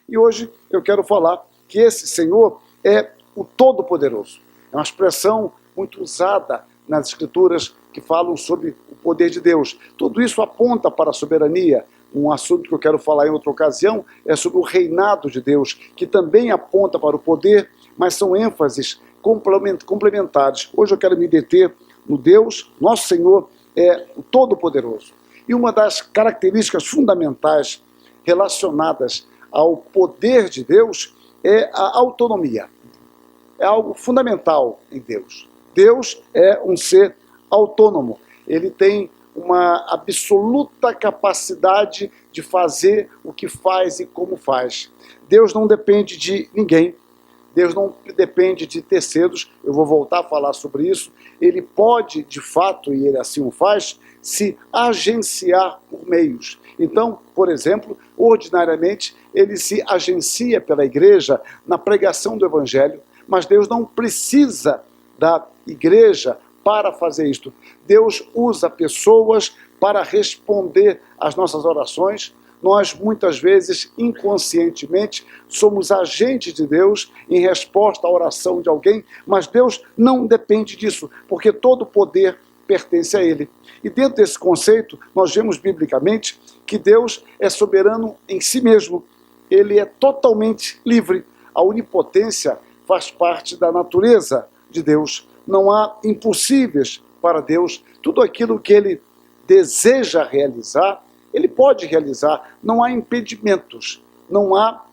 E hoje eu quero falar que esse Senhor é o Todo-Poderoso. É uma expressão muito usada nas Escrituras que falam sobre o poder de Deus. Tudo isso aponta para a soberania. Um assunto que eu quero falar em outra ocasião é sobre o reinado de Deus, que também aponta para o poder, mas são ênfases complementares. Hoje eu quero me deter no Deus, nosso Senhor é o Todo-Poderoso. E uma das características fundamentais relacionadas ao poder de Deus é a autonomia. É algo fundamental em Deus. Deus é um ser autônomo. Ele tem uma absoluta capacidade de fazer o que faz e como faz. Deus não depende de ninguém. Deus não depende de terceiros. Eu vou voltar a falar sobre isso. Ele pode, de fato, e ele assim o faz, se agenciar por meios. Então, por exemplo, ordinariamente, ele se agencia pela igreja na pregação do evangelho, mas Deus não precisa da igreja para fazer isto. Deus usa pessoas para responder às nossas orações. Nós, muitas vezes, inconscientemente, somos agentes de Deus em resposta à oração de alguém, mas Deus não depende disso, porque todo o poder pertence a Ele. E dentro desse conceito, nós vemos biblicamente que Deus é soberano em si mesmo. Ele é totalmente livre. A onipotência faz parte da natureza de Deus. Não há impossíveis para Deus. Tudo aquilo que Ele deseja realizar, Ele pode realizar. Não há impedimentos. Não há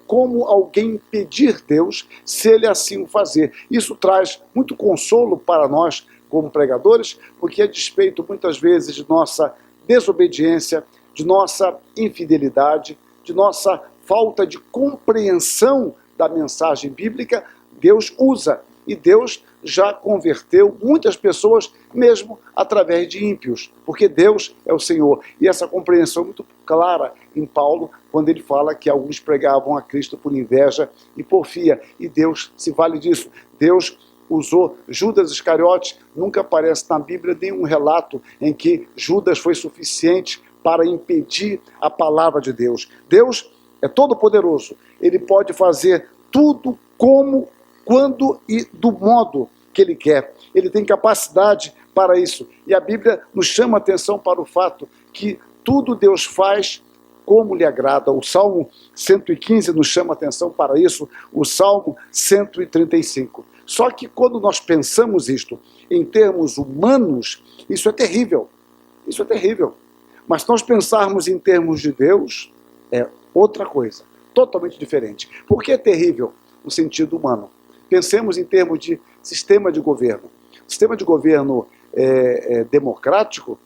como alguém impedir Deus se Ele assim o fazer. Isso traz muito consolo para nós, como pregadores, porque a despeito muitas vezes de nossa desobediência, de nossa infidelidade, de nossa falta de compreensão da mensagem bíblica, Deus usa. E Deus já converteu muitas pessoas, mesmo através de ímpios, porque Deus é o Senhor. E essa compreensão é muito clara em Paulo, quando ele fala que alguns pregavam a Cristo por inveja e porfia, e Deus se vale disso. Deus usou Judas Iscariote. Nunca aparece na Bíblia nenhum relato em que Judas foi suficiente para impedir a palavra de Deus. Deus é todo-poderoso. Ele pode fazer tudo como, quando e do modo que Ele quer. Ele tem capacidade para isso. E a Bíblia nos chama a atenção para o fato que tudo Deus faz como lhe agrada. O Salmo 115 nos chama a atenção para isso, o Salmo 135. Só que quando nós pensamos isto em termos humanos, isso é terrível. Isso é terrível. Mas se nós pensarmos em termos de Deus, é outra coisa, totalmente diferente. Por que é terrível no sentido humano? Pensemos em termos de sistema de governo. O sistema de governo democrático,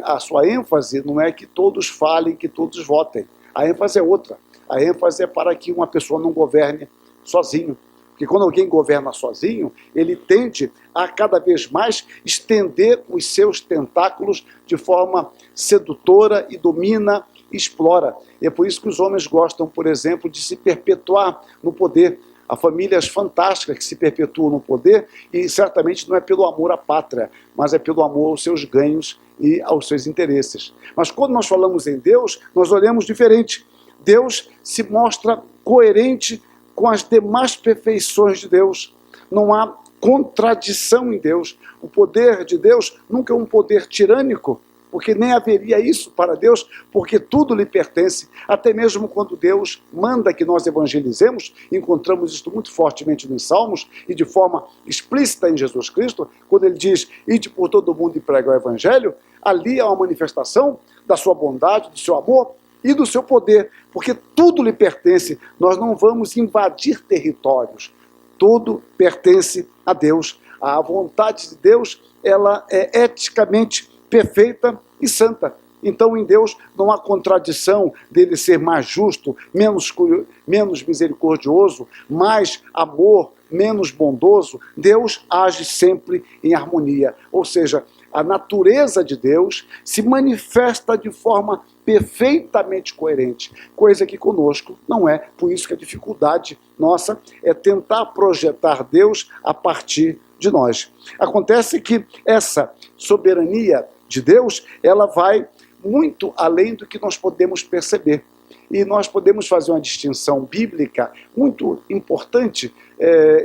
a sua ênfase não é que todos falem, que todos votem. A ênfase é outra. A ênfase é para que uma pessoa não governe sozinho. Porque quando alguém governa sozinho, ele tende a cada vez mais estender os seus tentáculos de forma sedutora e domina e explora. E é por isso que os homens gostam, por exemplo, de se perpetuar no poder. Há famílias fantásticas que se perpetuam no poder e certamente não é pelo amor à pátria, mas é pelo amor aos seus ganhos e aos seus interesses. Mas quando nós falamos em Deus, nós olhamos diferente. Deus se mostra coerente com as demais perfeições de Deus. Não há contradição em Deus. O poder de Deus nunca é um poder tirânico, porque nem haveria isso para Deus, porque tudo lhe pertence. Até mesmo quando Deus manda que nós evangelizemos, encontramos isso muito fortemente nos Salmos e de forma explícita em Jesus Cristo, quando ele diz, ide por todo mundo e prega o evangelho, ali é uma manifestação da sua bondade, do seu amor e do seu poder, porque tudo lhe pertence. Nós não vamos invadir territórios, tudo pertence a Deus. A vontade de Deus, ela é eticamente perfeita e santa. Então em Deus não há contradição dele ser mais justo, menos misericordioso, mais amor, menos bondoso. Deus age sempre em harmonia. Ou seja, a natureza de Deus se manifesta de forma perfeitamente coerente, coisa que conosco não é. Por isso que a dificuldade nossa é tentar projetar Deus a partir de nós. Acontece que essa soberania de Deus, ela vai muito além do que nós podemos perceber. E nós podemos fazer uma distinção bíblica muito importante.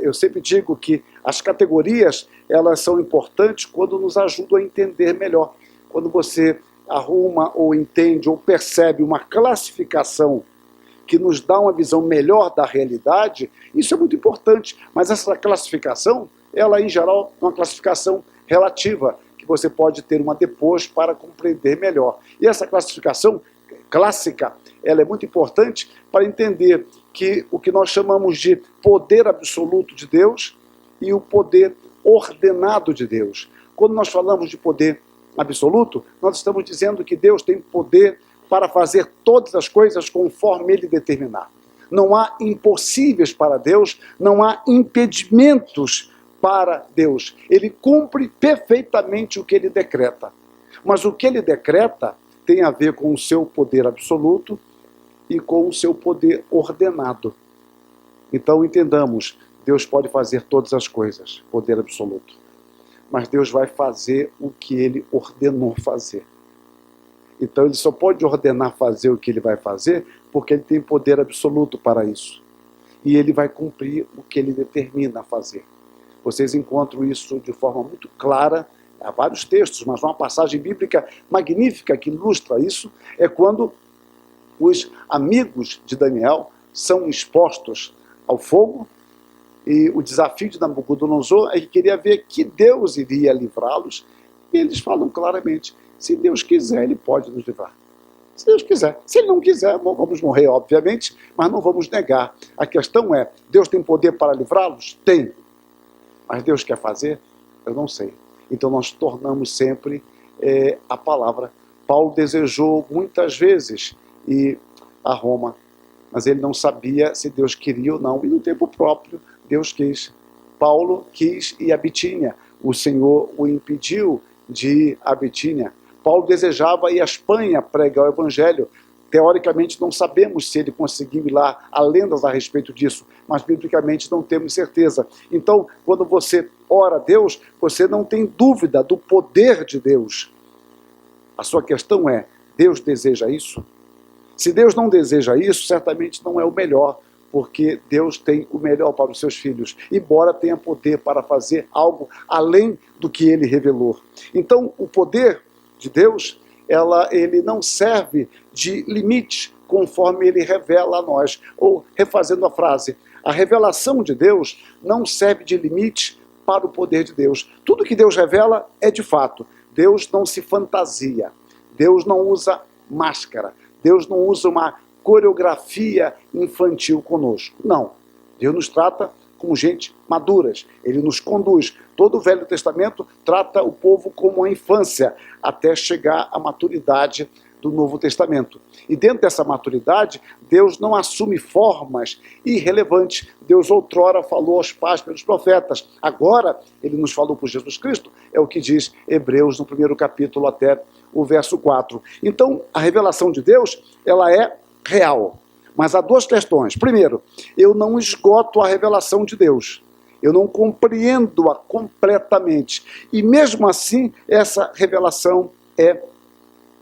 Eu sempre digo que as categorias, elas são importantes quando nos ajudam a entender melhor. Quando você arruma ou entende ou percebe uma classificação que nos dá uma visão melhor da realidade, isso é muito importante. Mas essa classificação, ela em geral é uma classificação relativa, que você pode ter uma depois para compreender melhor. E essa classificação clássica, ela é muito importante para entender que o que nós chamamos de poder absoluto de Deus e o poder ordenado de Deus. Quando nós falamos de poder absoluto, nós estamos dizendo que Deus tem poder para fazer todas as coisas conforme Ele determinar. Não há impossíveis para Deus, não há impedimentos para Deus. Ele cumpre perfeitamente o que Ele decreta. Mas o que Ele decreta tem a ver com o seu poder absoluto e com o seu poder ordenado. Então entendamos, Deus pode fazer todas as coisas, poder absoluto. Mas Deus vai fazer o que Ele ordenou fazer. Então Ele só pode ordenar fazer o que Ele vai fazer porque Ele tem poder absoluto para isso. E Ele vai cumprir o que Ele determina fazer. Vocês encontram isso de forma muito clara. Há vários textos, mas uma passagem bíblica magnífica que ilustra isso é quando os amigos de Daniel são expostos ao fogo e o desafio de Nabucodonosor é que queria ver que Deus iria livrá-los e eles falam claramente, se Deus quiser, Ele pode nos livrar. Se Deus quiser. Se Ele não quiser, vamos morrer, obviamente, mas não vamos negar. A questão é, Deus tem poder para livrá-los? Tem. Mas Deus quer fazer? Eu não sei. Então nós tornamos sempre a palavra. Paulo desejou muitas vezes ir a Roma, mas ele não sabia se Deus queria ou não. E no tempo próprio, Deus quis. Paulo quis ir a Bitínia. O Senhor o impediu de ir a Bitínia. Paulo desejava ir à Espanha pregar o Evangelho. Teoricamente não sabemos se ele conseguiu ir lá, há lendas a respeito disso, mas biblicamente não temos certeza. Então, quando você ora a Deus, você não tem dúvida do poder de Deus. A sua questão é, Deus deseja isso? Se Deus não deseja isso, certamente não é o melhor, porque Deus tem o melhor para os seus filhos, embora tenha poder para fazer algo além do que Ele revelou. Então, o poder de Deus, ele não serve de limite conforme Ele revela a nós. Ou, refazendo a frase, a revelação de Deus não serve de limite para o poder de Deus. Tudo que Deus revela é de fato. Deus não se fantasia. Deus não usa máscara. Deus não usa uma coreografia infantil conosco. Não. Deus nos trata como gente maduras. Ele nos conduz. Todo o Velho Testamento trata o povo como a infância, até chegar à maturidade do Novo Testamento. E dentro dessa maturidade, Deus não assume formas irrelevantes. Deus outrora falou aos pais pelos profetas. Agora, Ele nos falou por Jesus Cristo. É o que diz Hebreus no primeiro capítulo até o verso 4. Então, a revelação de Deus, ela é real. Mas há duas questões. Primeiro, eu não esgoto a revelação de Deus. Eu não compreendo-a completamente. E mesmo assim, essa revelação é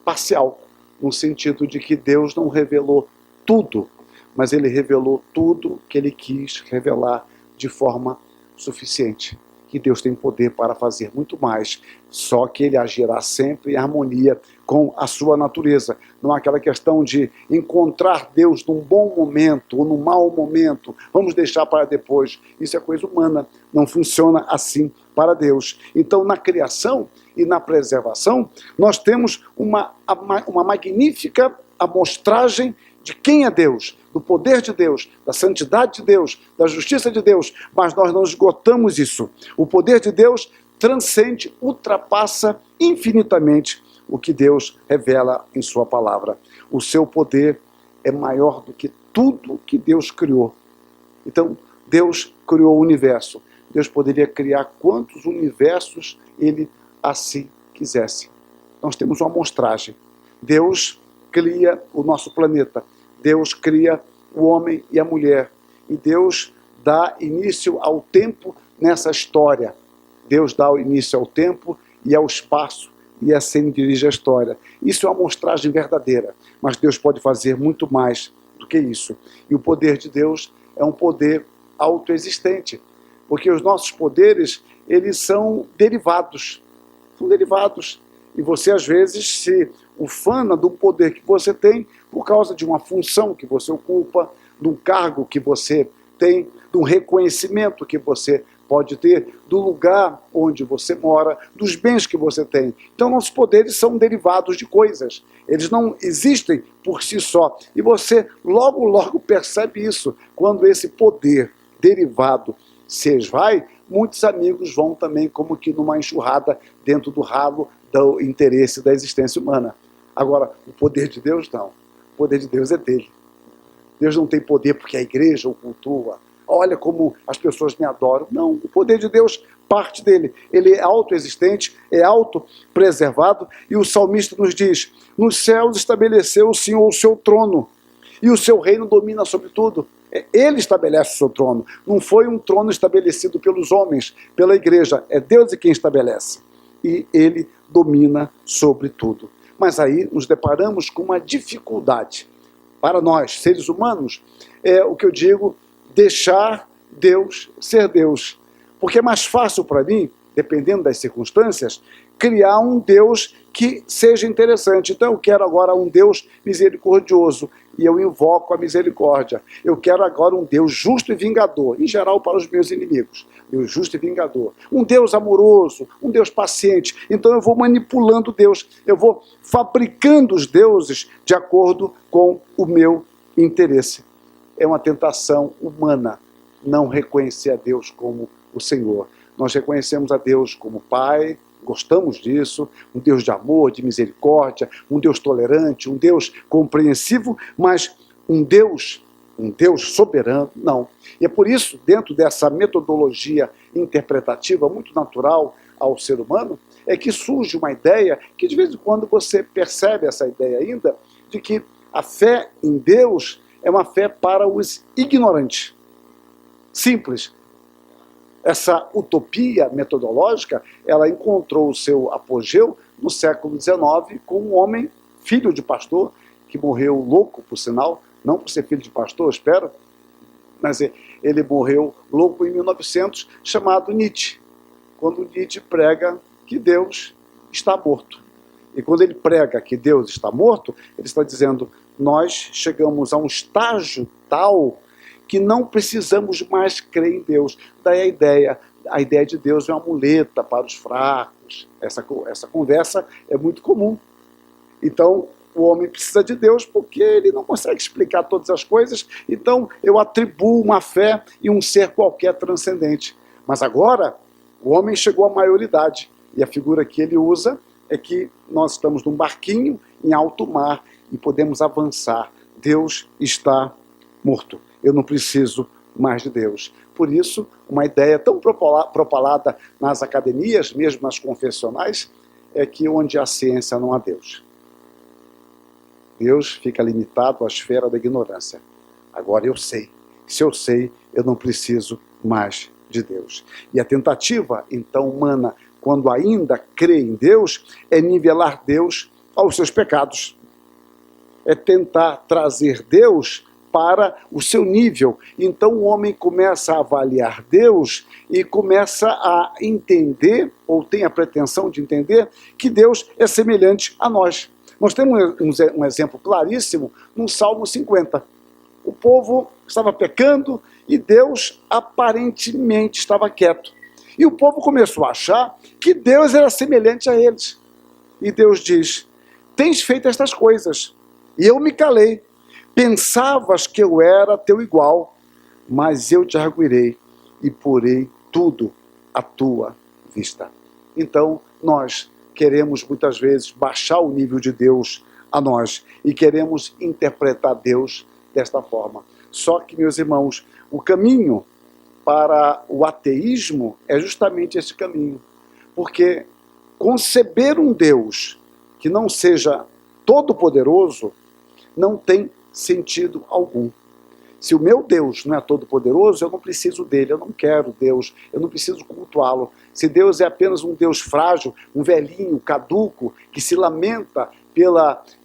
parcial, no sentido de que Deus não revelou tudo, mas Ele revelou tudo que Ele quis revelar de forma suficiente. Que Deus tem poder para fazer muito mais, só que Ele agirá sempre em harmonia com a sua natureza. Não há aquela questão de encontrar Deus num bom momento ou num mau momento, vamos deixar para depois. Isso é coisa humana, não funciona assim para Deus. Então, na criação e na preservação, nós temos uma magnífica amostragem de quem é Deus, do poder de Deus, da santidade de Deus, da justiça de Deus, mas nós não esgotamos isso. O poder de Deus transcende, ultrapassa infinitamente o que Deus revela em sua palavra. O seu poder é maior do que tudo que Deus criou. Então, Deus criou o universo. Deus poderia criar quantos universos Ele assim quisesse. Nós temos uma amostragem. Deus cria o nosso planeta. Deus cria o homem e a mulher. E Deus dá início ao tempo nessa história. Deus dá o início ao tempo e ao espaço e assim dirige a história. Isso é uma amostragem verdadeira, mas Deus pode fazer muito mais do que isso. E o poder de Deus é um poder autoexistente, porque os nossos poderes, eles são derivados. São derivados. E você, às vezes, se ufana do poder que você tem por causa de uma função que você ocupa, de um cargo que você tem, de um reconhecimento que você pode ter, do lugar onde você mora, dos bens que você tem. Então, nossos poderes são derivados de coisas. Eles não existem por si só. E você logo percebe isso. Quando esse poder derivado se esvai, muitos amigos vão também como que numa enxurrada dentro do ralo do interesse da existência humana. Agora, o poder de Deus não. O poder de Deus é dele. Deus não tem poder porque a igreja o cultua. Olha como as pessoas me adoram. Não, o poder de Deus parte dele. Ele é autoexistente, é autopreservado. E o salmista nos diz, nos céus estabeleceu o Senhor o seu trono. E o seu reino domina sobre tudo. Ele estabelece o seu trono. Não foi um trono estabelecido pelos homens, pela igreja. É Deus quem estabelece. E ele domina sobre tudo. Mas aí nos deparamos com uma dificuldade. Para nós, seres humanos, é o que eu digo, deixar Deus ser Deus. Porque é mais fácil para mim, dependendo das circunstâncias, criar um Deus que seja interessante. Então eu quero agora um Deus misericordioso e eu invoco a misericórdia. Eu quero agora um Deus justo e vingador, em geral para os meus inimigos. Deus justo e vingador. Um Deus amoroso, um Deus paciente. Então eu vou manipulando Deus, eu vou fabricando os deuses de acordo com o meu interesse. É uma tentação humana não reconhecer a Deus como o Senhor. Nós reconhecemos a Deus como Pai, gostamos disso, um Deus de amor, de misericórdia, um Deus tolerante, um Deus compreensivo, mas um Deus soberano, não. E é por isso, dentro dessa metodologia interpretativa muito natural ao ser humano, é que surge uma ideia, que de vez em quando você percebe essa ideia ainda, de que a fé em Deus é uma fé para os ignorantes. Simples. Essa utopia metodológica, ela encontrou o seu apogeu no século XIX com um homem, filho de pastor, que morreu louco, por sinal, não por ser filho de pastor, espero, mas ele morreu louco em 1900, chamado Nietzsche, quando Nietzsche prega que Deus está morto. E quando ele prega que Deus está morto, ele está dizendo, nós chegamos a um estágio tal que não precisamos mais crer em Deus. Daí a ideia de Deus é uma muleta para os fracos. Essa conversa é muito comum. Então, o homem precisa de Deus porque ele não consegue explicar todas as coisas, então eu atribuo uma fé em um ser qualquer transcendente. Mas agora, o homem chegou à maioridade, e a figura que ele usa é que nós estamos num barquinho em alto mar e podemos avançar. Deus está morto. Eu não preciso mais de Deus. Por isso, uma ideia tão propalada nas academias, mesmo nas confessionais, é que onde há ciência não há Deus. Deus fica limitado à esfera da ignorância. Agora eu sei. Se eu sei, eu não preciso mais de Deus. E a tentativa, então, humana, quando ainda crê em Deus, é nivelar Deus aos seus pecados. É tentar trazer Deus para o seu nível. Então o homem começa a avaliar Deus e começa a entender, ou tem a pretensão de entender, que Deus é semelhante a nós. Nós temos um exemplo claríssimo no Salmo 50. O povo estava pecando e Deus aparentemente estava quieto. E o povo começou a achar que Deus era semelhante a eles. E Deus diz, tens feito estas coisas, e eu me calei. Pensavas que eu era teu igual, mas eu te arguirei e porei tudo à tua vista. Então, nós queremos muitas vezes baixar o nível de Deus a nós e queremos interpretar Deus desta forma. Só que, meus irmãos, o caminho para o ateísmo é justamente esse caminho. Porque conceber um Deus que não seja todo-poderoso não tem sentido algum. Se o meu Deus não é todo-poderoso, eu não preciso dele, eu não quero Deus, eu não preciso cultuá-lo. Se Deus é apenas um Deus frágil, um velhinho, caduco, que se lamenta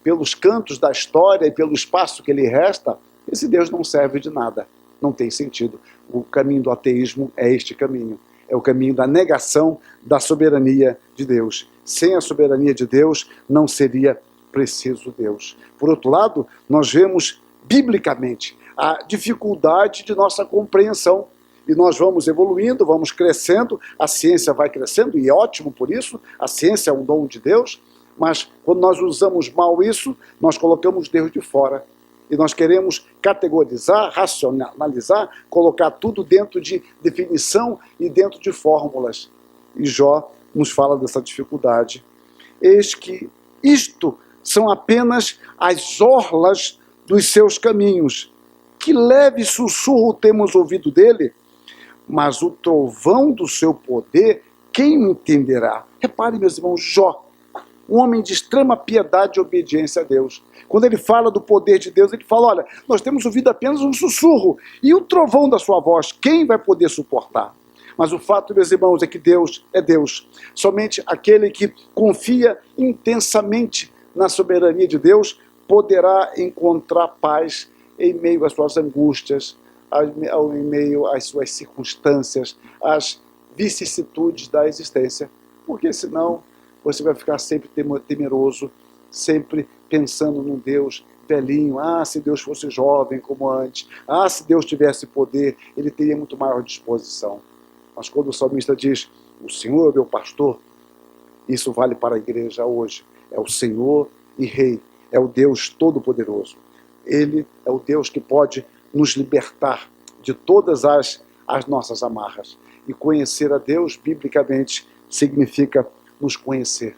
pelos cantos da história e pelo espaço que lhe resta, esse Deus não serve de nada, não tem sentido. O caminho do ateísmo é este caminho, é o caminho da negação da soberania de Deus. Sem a soberania de Deus, não seria preciso Deus. Por outro lado, nós vemos biblicamente a dificuldade de nossa compreensão. E nós vamos evoluindo, vamos crescendo, a ciência vai crescendo, e é ótimo por isso, a ciência é um dom de Deus, mas quando nós usamos mal isso, nós colocamos Deus de fora. E nós queremos categorizar, racionalizar, colocar tudo dentro de definição e dentro de fórmulas. E Jó nos fala dessa dificuldade. Eis que isto são apenas as orlas dos seus caminhos. Que leve sussurro temos ouvido dele, mas o trovão do seu poder, quem entenderá? Repare, meus irmãos, Jó, um homem de extrema piedade e obediência a Deus. Quando ele fala do poder de Deus, ele fala, olha, nós temos ouvido apenas um sussurro, e o trovão da sua voz, quem vai poder suportar? Mas o fato, meus irmãos, é que Deus é Deus. Somente aquele que confia intensamente na soberania de Deus poderá encontrar paz em meio às suas angústias, em meio às suas circunstâncias, às vicissitudes da existência. Porque senão você vai ficar sempre temeroso, sempre pensando num Deus velhinho. Ah, se Deus fosse jovem como antes. Ah, se Deus tivesse poder, ele teria muito maior disposição. Mas quando o salmista diz, o Senhor é meu pastor, isso vale para a igreja hoje. É o Senhor e Rei, é o Deus Todo-Poderoso. Ele é o Deus que pode nos libertar de todas as nossas amarras. E conhecer a Deus, biblicamente, significa nos conhecer.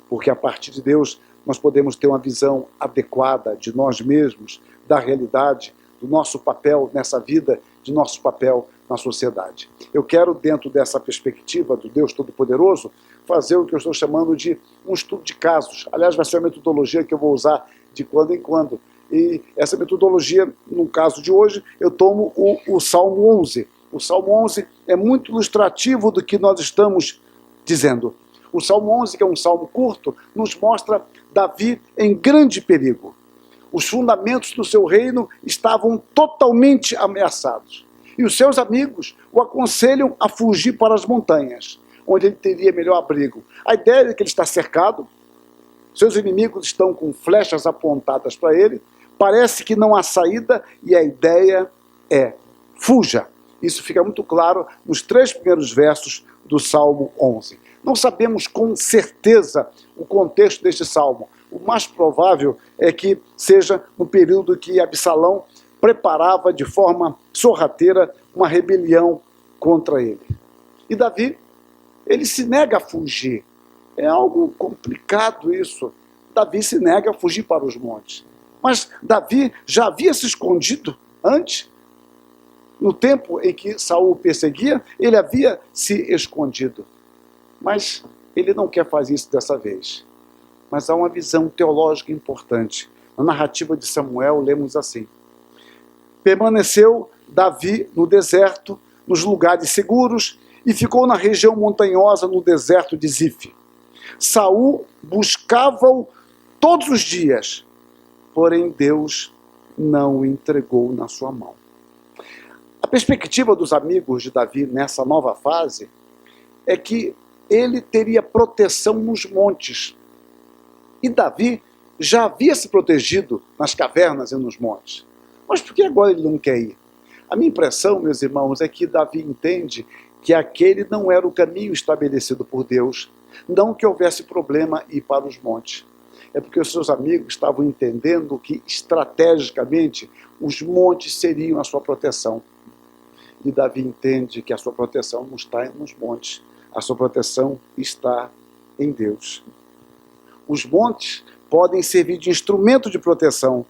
Porque a partir de Deus, nós podemos ter uma visão adequada de nós mesmos, da realidade, do nosso papel nessa vida, de nosso papel na sociedade. Eu quero, dentro dessa perspectiva do Deus Todo-Poderoso, fazer o que eu estou chamando de um estudo de casos. Aliás, vai ser uma metodologia que eu vou usar de quando em quando. E essa metodologia, no caso de hoje, eu tomo o Salmo 11. O Salmo 11 é muito ilustrativo do que nós estamos dizendo. O Salmo 11, que é um salmo curto, nos mostra Davi em grande perigo. Os fundamentos do seu reino estavam totalmente ameaçados. E os seus amigos o aconselham a fugir para as montanhas, onde ele teria melhor abrigo. A ideia é que ele está cercado, seus inimigos estão com flechas apontadas para ele, parece que não há saída, e a ideia é, fuja. Isso fica muito claro nos 3 primeiros versos do Salmo 11. Não sabemos com certeza o contexto deste salmo. O mais provável é que seja no período que Absalão preparava de forma sorrateira uma rebelião contra ele. E Davi, ele se nega a fugir. É algo complicado isso. Davi se nega a fugir para os montes. Mas Davi já havia se escondido antes. No tempo em que Saul o perseguia, ele havia se escondido. Mas ele não quer fazer isso dessa vez. Mas há uma visão teológica importante. Na narrativa de Samuel, lemos assim: permaneceu Davi no deserto, nos lugares seguros, e ficou na região montanhosa no deserto de Zif. Saul buscava-o todos os dias, porém Deus não o entregou na sua mão. A perspectiva dos amigos de Davi nessa nova fase é que ele teria proteção nos montes. E Davi já havia se protegido nas cavernas e nos montes. Mas por que agora ele não quer ir? A minha impressão, meus irmãos, é que Davi entende que aquele não era o caminho estabelecido por Deus. Não que houvesse problema ir para os montes. É porque os seus amigos estavam entendendo que, estrategicamente, os montes seriam a sua proteção. E Davi entende que a sua proteção não está nos montes. A sua proteção está em Deus. Os montes podem servir de instrumento de proteção.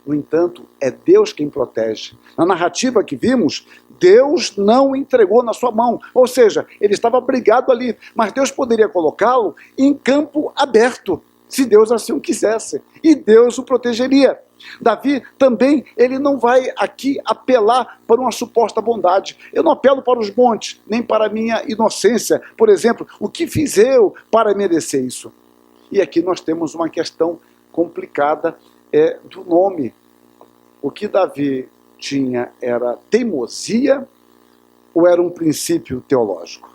No entanto, é Deus quem protege. Na narrativa que vimos, Deus não o entregou na sua mão. Ou seja, ele estava abrigado ali, mas Deus poderia colocá-lo em campo aberto. se Deus assim o quisesse, e Deus o protegeria. Davi também, ele não vai aqui apelar para uma suposta bondade. Eu não apelo para os montes, nem para a minha inocência. Por exemplo, o que fiz eu para merecer isso? E aqui nós temos uma questão complicada do nome. O que Davi tinha era teimosia ou era um princípio teológico?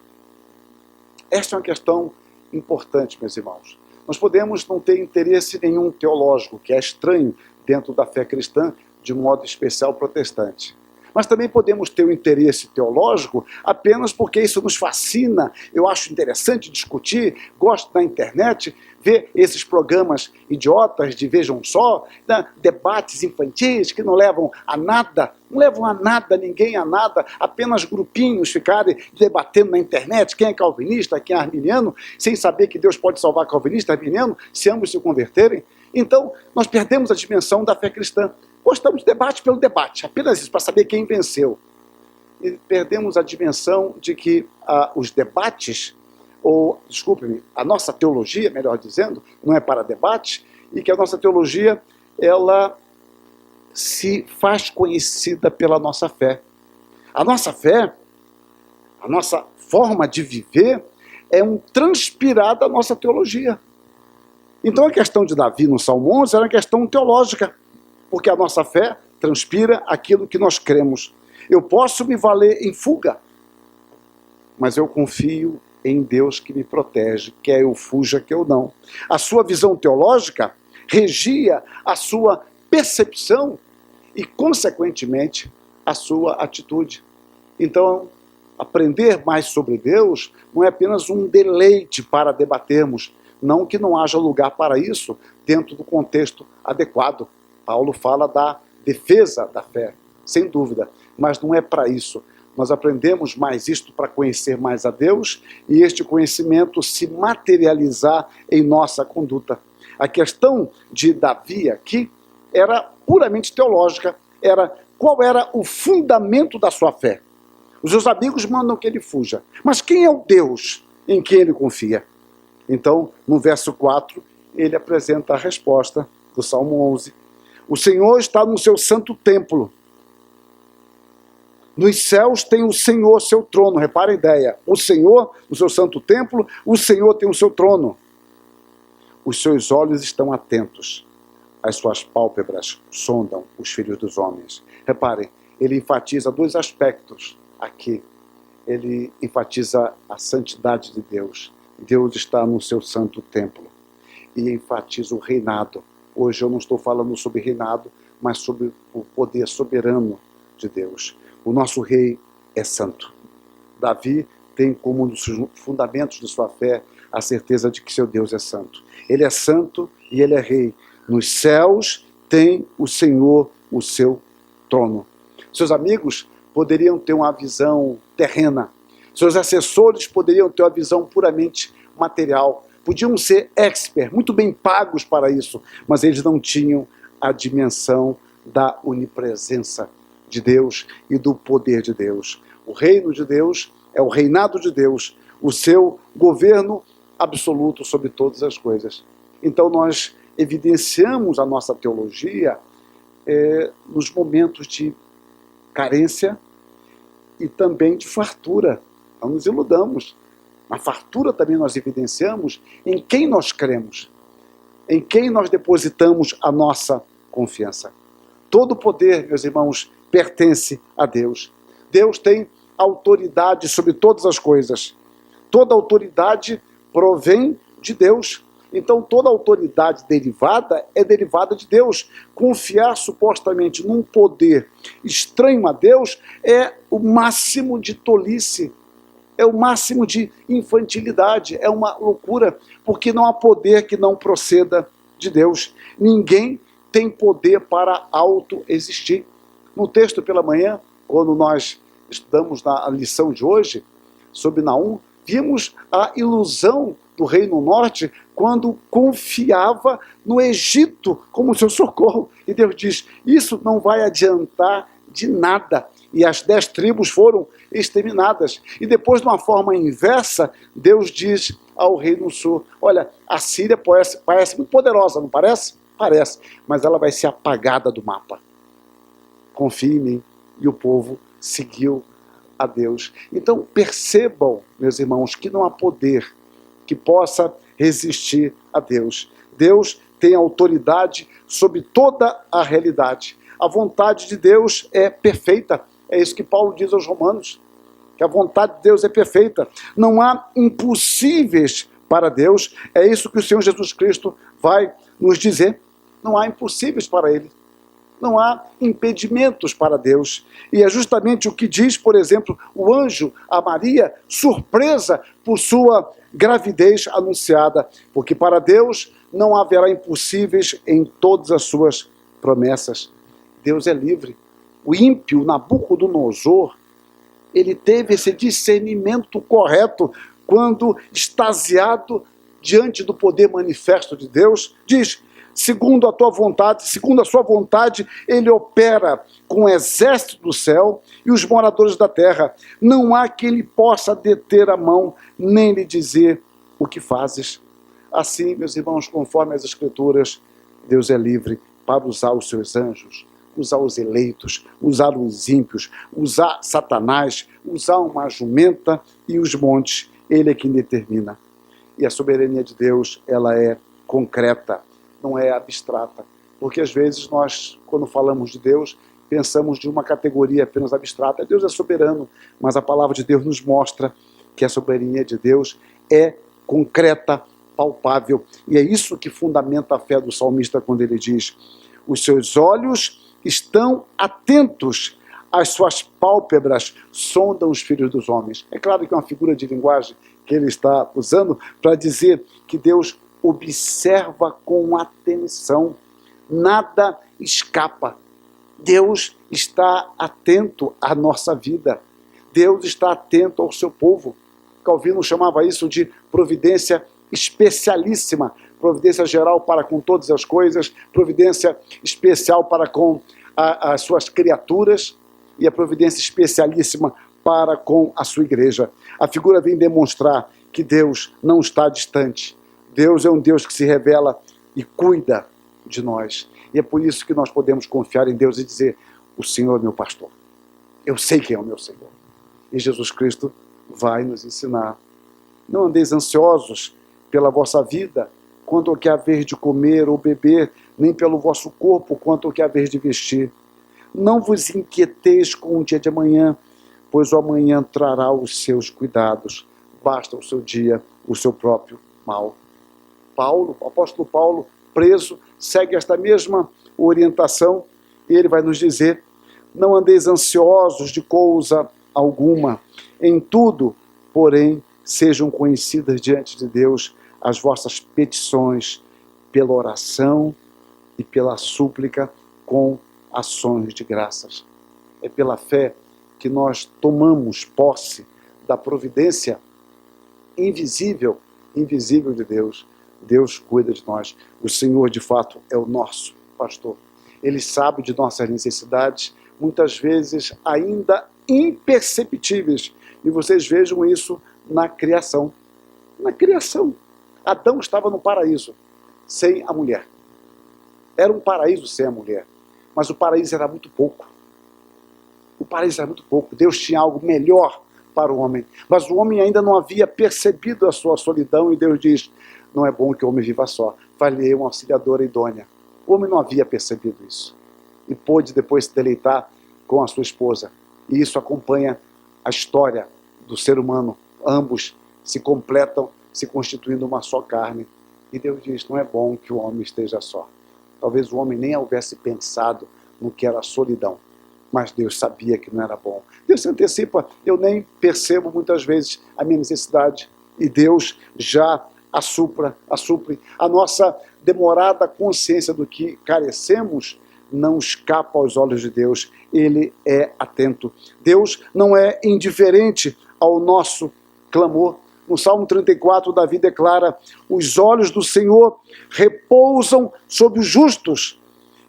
Esta é uma questão importante, meus irmãos. Nós podemos não ter interesse nenhum teológico, que é estranho dentro da fé cristã, de modo especial protestante. Mas também podemos ter um interesse teológico apenas porque isso nos fascina, eu acho interessante discutir, gosto da internet, ver esses programas idiotas de Vejam Só, né, debates infantis que não levam a nada, ninguém a nada, apenas grupinhos ficarem debatendo na internet quem é calvinista, quem é arminiano, sem saber que Deus pode salvar calvinista e arminiano se ambos se converterem. Então, nós perdemos a dimensão da fé cristã. Gostamos de debate pelo debate, apenas isso, para saber quem venceu. E perdemos a dimensão de que os debates, ou, desculpe-me, a nossa teologia, melhor dizendo, não é para debate, e que a nossa teologia, ela se faz conhecida pela nossa fé. A nossa fé, a nossa forma de viver, é um transpirar da nossa teologia. Então a questão de Davi no Salmo 11 era uma questão teológica, porque a nossa fé transpira aquilo que nós cremos. Eu posso me valer em fuga, mas eu confio em Deus que me protege, quer eu fuja, quer eu não. A sua visão teológica regia a sua percepção e, consequentemente, a sua atitude. Então, aprender mais sobre Deus não é apenas um deleite para debatermos, não que não haja lugar para isso dentro do contexto adequado. Paulo fala da defesa da fé, sem dúvida, mas não é para isso. Nós aprendemos mais isto para conhecer mais a Deus e este conhecimento se materializar em nossa conduta. A questão de Davi aqui era puramente teológica, qual era o fundamento da sua fé. Os seus amigos mandam que ele fuja, mas quem é o Deus em quem ele confia? Então, no verso 4, ele apresenta a resposta do Salmo 11. O Senhor está no seu santo templo. Nos céus tem o Senhor seu trono. Repara a ideia. O Senhor no seu santo templo, o Senhor tem o seu trono. Os seus olhos estão atentos. As suas pálpebras sondam os filhos dos homens. Reparem, ele enfatiza dois aspectos aqui. Ele enfatiza a santidade de Deus. Deus está no seu santo templo. E enfatiza o reinado. Hoje eu não estou falando sobre reinado, mas sobre o poder soberano de Deus. O nosso rei é santo. Davi tem como um dos fundamentos de sua fé a certeza de que seu Deus é santo. Ele é santo e ele é rei. Nos céus tem o Senhor o seu trono. Seus amigos poderiam ter uma visão terrena. Seus assessores poderiam ter uma visão puramente material. Podiam ser expert, muito bem pagos para isso, mas eles não tinham a dimensão da onipresença de Deus e do poder de Deus. O reino de Deus é o reinado de Deus, o seu governo absoluto sobre todas as coisas. Então nós evidenciamos a nossa teologia nos momentos de carência e também de fartura. Não nos iludamos. Na fartura também nós evidenciamos em quem nós cremos, em quem nós depositamos a nossa confiança. Todo o poder, meus irmãos, pertence a Deus. Deus tem autoridade sobre todas as coisas. Toda autoridade provém de Deus. Então toda autoridade derivada é derivada de Deus. Confiar supostamente num poder estranho a Deus é o máximo de tolice. É o máximo de infantilidade, é uma loucura, porque não há poder que não proceda de Deus. Ninguém tem poder para autoexistir. No texto pela manhã, quando nós estudamos na lição de hoje, sobre Naum, vimos a ilusão do Reino Norte quando confiava no Egito como seu socorro. E Deus diz, isso não vai adiantar de nada. e as 10 tribos foram exterminadas. E depois, de uma forma inversa, Deus diz ao rei do sul, olha, a Síria parece muito poderosa, não parece? Parece, mas ela vai ser apagada do mapa. Confie em mim. E o povo seguiu a Deus. Então percebam, meus irmãos, que não há poder que possa resistir a Deus. Deus tem autoridade sobre toda a realidade. A vontade de Deus é perfeita. É isso que Paulo diz aos Romanos, que a vontade de Deus é perfeita. Não há impossíveis para Deus. É isso que o Senhor Jesus Cristo vai nos dizer. Não há impossíveis para Ele. Não há impedimentos para Deus. E é justamente o que diz, por exemplo, o anjo a Maria, surpresa por sua gravidez anunciada. Porque para Deus não haverá impossíveis em todas as suas promessas. Deus é livre. O ímpio Nabucodonosor, ele teve esse discernimento correto quando, extasiado diante do poder manifesto de Deus, diz: segundo a tua vontade, segundo a sua vontade, ele opera com o exército do céu e os moradores da terra. Não há que ele possa deter a mão, nem lhe dizer o que fazes. Assim, meus irmãos, conforme as Escrituras, Deus é livre para usar os seus anjos, usar os eleitos, usar os ímpios, usar Satanás, usar uma jumenta e os montes. Ele é quem determina. E a soberania de Deus, ela é concreta, não é abstrata. Porque às vezes nós, quando falamos de Deus, pensamos de uma categoria apenas abstrata. Deus é soberano, mas a palavra de Deus nos mostra que a soberania de Deus é concreta, palpável. E é isso que fundamenta a fé do salmista quando ele diz: os seus olhos estão atentos, as suas pálpebras sondam os filhos dos homens. É claro que é uma figura de linguagem que ele está usando para dizer que Deus observa com atenção, nada escapa. Deus está atento à nossa vida. Deus está atento ao seu povo. Calvino chamava isso de providência especialíssima, providência geral para com todas as coisas, providência especial para com as suas criaturas e a providência especialíssima para com a sua igreja. A figura vem demonstrar que Deus não está distante. Deus é um Deus que se revela e cuida de nós. E é por isso que nós podemos confiar em Deus e dizer: o Senhor é meu pastor. Eu sei quem é o meu Senhor. E Jesus Cristo vai nos ensinar. Não andeis ansiosos pela vossa vida, quanto ao que haver de comer ou beber, nem pelo vosso corpo, quanto ao que haver de vestir. Não vos inquieteis com o dia de amanhã, pois o amanhã trará os seus cuidados. Basta o seu dia, o seu próprio mal. Paulo, o apóstolo Paulo, preso, segue esta mesma orientação e ele vai nos dizer: não andeis ansiosos de coisa alguma, em tudo, porém, sejam conhecidas diante de Deus as vossas petições pela oração e pela súplica com ações de graças. É pela fé que nós tomamos posse da providência invisível de Deus. Deus cuida de nós. O Senhor, de fato, é o nosso pastor. Ele sabe de nossas necessidades, muitas vezes ainda imperceptíveis. E vocês vejam isso na criação. Na criação. Adão estava no paraíso, sem a mulher. Era um paraíso sem a mulher. Mas o paraíso era muito pouco. O paraíso era muito pouco. Deus tinha algo melhor para o homem. Mas o homem ainda não havia percebido a sua solidão e Deus diz: não é bom que o homem viva só. Falei uma auxiliadora idônea. O homem não havia percebido isso. E pôde depois se deleitar com a sua esposa. E isso acompanha a história do ser humano. Ambos se completam, se constituindo uma só carne. E Deus diz: não é bom que o homem esteja só. Talvez o homem nem houvesse pensado no que era a solidão. Mas Deus sabia que não era bom. Deus se antecipa. Eu nem percebo muitas vezes a minha necessidade. E Deus já a supre. A nossa demorada consciência do que carecemos não escapa aos olhos de Deus. Ele é atento. Deus não é indiferente ao nosso clamor. No Salmo 34, Davi declara: os olhos do Senhor repousam sobre os justos,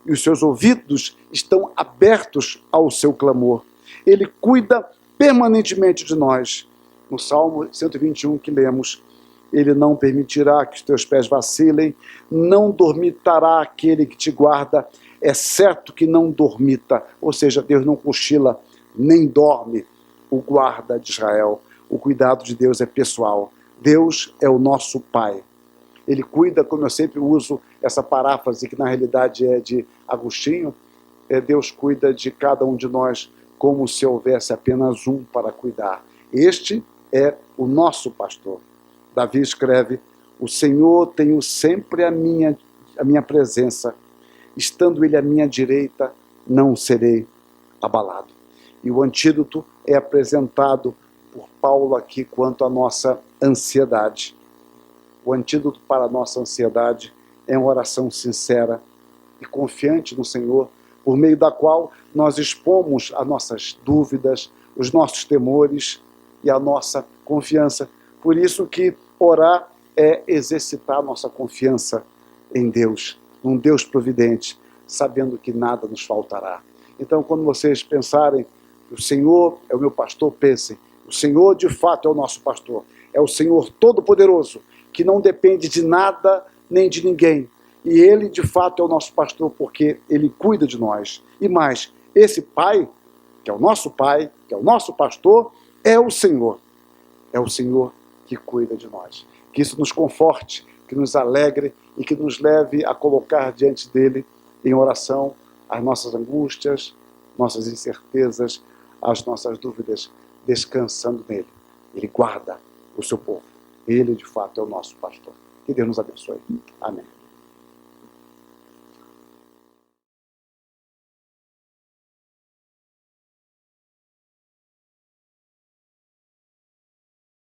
e os seus ouvidos estão abertos ao seu clamor. Ele cuida permanentemente de nós. No Salmo 121 que lemos, ele não permitirá que os teus pés vacilem, não dormitará aquele que te guarda, é certo que não dormita, ou seja, Deus não cochila, nem dorme o guarda de Israel. O cuidado de Deus é pessoal. Deus é o nosso Pai. Ele cuida, como eu sempre uso essa paráfrase, que na realidade é de Agostinho, Deus cuida de cada um de nós como se houvesse apenas um para cuidar. Este é o nosso pastor. Davi escreve, o Senhor tenho sempre a minha presença, estando ele à minha direita, não serei abalado. E o antídoto é apresentado por Paulo aqui quanto à nossa ansiedade. O antídoto para a nossa ansiedade é uma oração sincera e confiante no Senhor, por meio da qual nós expomos as nossas dúvidas, os nossos temores e a nossa confiança. Por isso que orar é exercitar a nossa confiança em Deus, num Deus providente, sabendo que nada nos faltará. Então, quando vocês pensarem, o Senhor é o meu pastor, pensem, o Senhor de fato é o nosso pastor, é o Senhor Todo-Poderoso, que não depende de nada nem de ninguém. E Ele de fato é o nosso pastor porque Ele cuida de nós. E mais, esse Pai, que é o nosso Pai, que é o nosso pastor, é o Senhor. É o Senhor que cuida de nós. Que isso nos conforte, que nos alegre e que nos leve a colocar diante dEle em oração as nossas angústias, nossas incertezas, as nossas dúvidas, descansando nele. Ele guarda o seu povo. Ele, de fato, é o nosso pastor. Que Deus nos abençoe. Amém.